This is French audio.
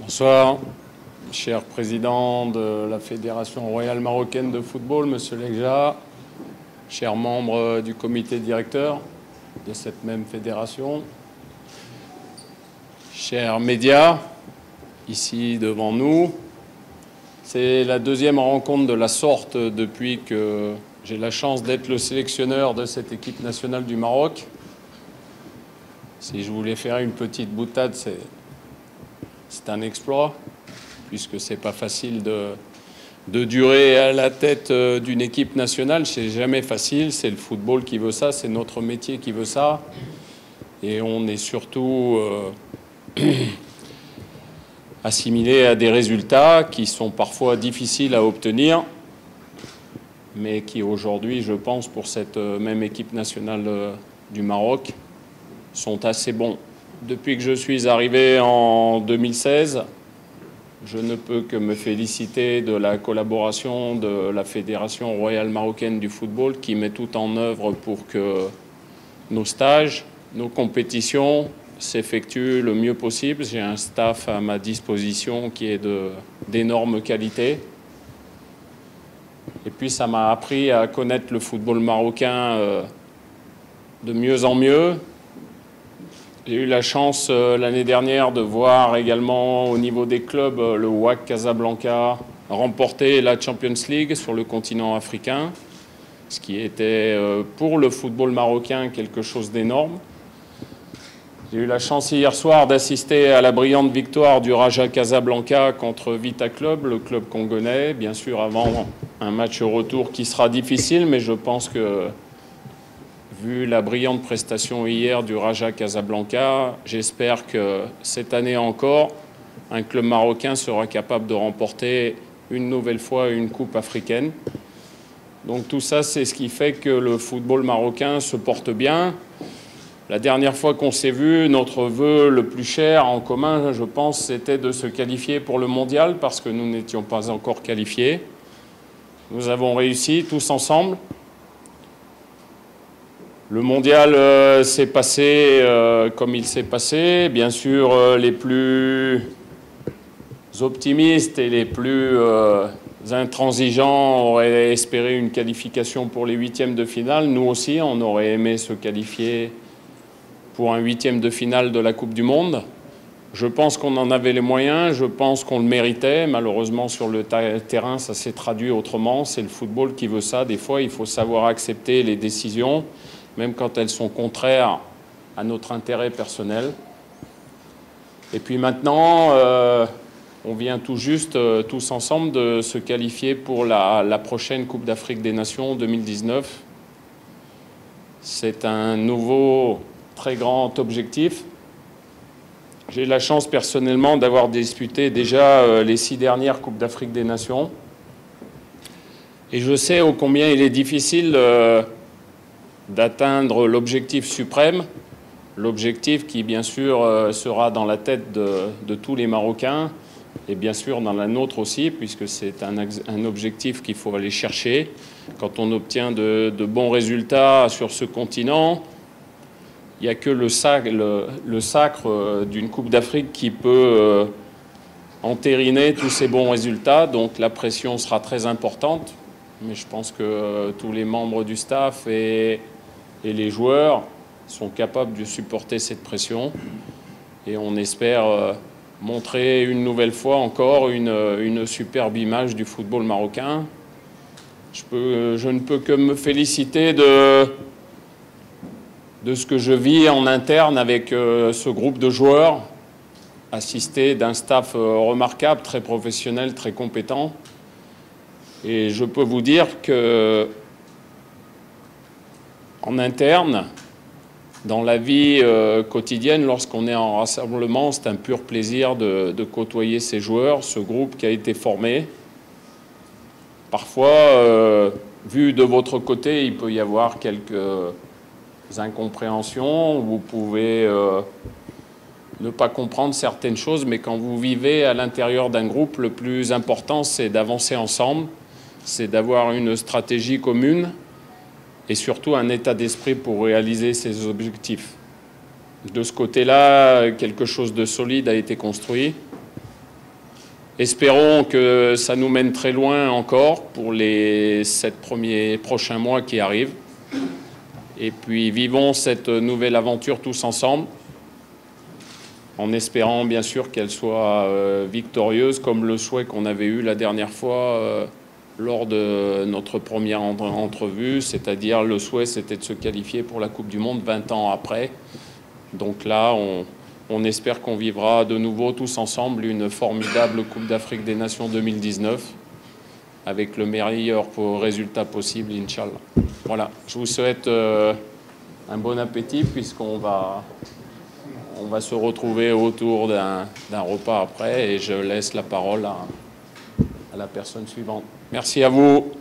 Bonsoir, cher président de la Fédération royale marocaine de football, monsieur Legja, chers membres du comité directeur de cette même fédération, chers médias, ici devant nous. C'est la deuxième rencontre de la sorte depuis que j'ai la chance d'être le sélectionneur de cette équipe nationale du Maroc. Si je voulais faire une petite boutade, c'est un exploit, puisque c'est pas facile de durer à la tête d'une équipe nationale. C'est jamais facile, c'est le football qui veut ça, c'est notre métier qui veut ça. Et on est surtout assimilé à des résultats qui sont parfois difficiles à obtenir, mais qui aujourd'hui, je pense, pour cette même équipe nationale du Maroc, sont assez bons. Depuis que je suis arrivé en 2016, je ne peux que me féliciter de la collaboration de la Fédération royale marocaine du football qui met tout en œuvre pour que nos stages, nos compétitions s'effectuent le mieux possible. J'ai un staff à ma disposition qui est d'énorme qualité. Et puis ça m'a appris à connaître le football marocain de mieux en mieux. J'ai eu la chance l'année dernière de voir également au niveau des clubs le WAC Casablanca remporter la Champions League sur le continent africain, ce qui était pour le football marocain quelque chose d'énorme. J'ai eu la chance hier soir d'assister à la brillante victoire du Raja Casablanca contre Vita Club, le club congolais, bien sûr avant un match retour qui sera difficile, mais je pense que vu la brillante prestation hier du Raja Casablanca, j'espère que cette année encore, un club marocain sera capable de remporter une nouvelle fois une coupe africaine. Donc tout ça, c'est ce qui fait que le football marocain se porte bien. La dernière fois qu'on s'est vu, notre vœu le plus cher en commun, je pense, c'était de se qualifier pour le mondial parce que nous n'étions pas encore qualifiés. Nous avons réussi tous ensemble. Le mondial s'est passé comme il s'est passé. Bien sûr, les plus optimistes et les plus intransigeants auraient espéré une qualification pour les huitièmes de finale. Nous aussi, on aurait aimé se qualifier pour un huitième de finale de la Coupe du Monde. Je pense qu'on en avait les moyens, je pense qu'on le méritait. Malheureusement, sur le terrain, ça s'est traduit autrement. C'est le football qui veut ça. Des fois, il faut savoir accepter les décisions, même quand elles sont contraires à notre intérêt personnel. Et puis maintenant, on vient tout juste, tous ensemble, de se qualifier pour la prochaine Coupe d'Afrique des Nations 2019. C'est un nouveau, très grand objectif. J'ai la chance personnellement d'avoir disputé déjà les 6 dernières Coupes d'Afrique des Nations. Et je sais ô combien il est difficile d'atteindre l'objectif suprême, l'objectif qui bien sûr sera dans la tête de tous les Marocains et bien sûr dans la nôtre aussi, puisque c'est un objectif qu'il faut aller chercher. Quand on obtient de bons résultats sur ce continent, il n'y a que le sacre d'une Coupe d'Afrique qui peut entériner tous ces bons résultats, donc la pression sera très importante, mais je pense que tous les membres du staff et les joueurs sont capables de supporter cette pression. Et on espère montrer une nouvelle fois encore une superbe image du football marocain. Je ne peux que me féliciter de ce que je vis en interne avec ce groupe de joueurs, assisté d'un staff remarquable, très professionnel, très compétent. Et je peux vous dire que en interne, dans la vie quotidienne, lorsqu'on est en rassemblement, c'est un pur plaisir de côtoyer ces joueurs, ce groupe qui a été formé. Parfois, vu de votre côté, il peut y avoir quelques incompréhensions, vous pouvez ne pas comprendre certaines choses, mais quand vous vivez à l'intérieur d'un groupe, le plus important, c'est d'avancer ensemble, c'est d'avoir une stratégie commune, et surtout un état d'esprit pour réaliser ces objectifs. De ce côté-là, quelque chose de solide a été construit. Espérons que ça nous mène très loin encore pour les 7 prochains mois qui arrivent. Et puis vivons cette nouvelle aventure tous ensemble, en espérant bien sûr qu'elle soit victorieuse, comme le souhait qu'on avait eu la dernière fois lors de notre première entrevue, c'est-à-dire le souhait c'était de se qualifier pour la Coupe du Monde 20 ans après. Donc là, on espère qu'on vivra de nouveau tous ensemble une formidable Coupe d'Afrique des Nations 2019 avec le meilleur résultat possible, Inch'Allah. Voilà, je vous souhaite un bon appétit puisqu'on va se retrouver autour d'un repas après et je laisse la parole à la personne suivante. Merci à vous.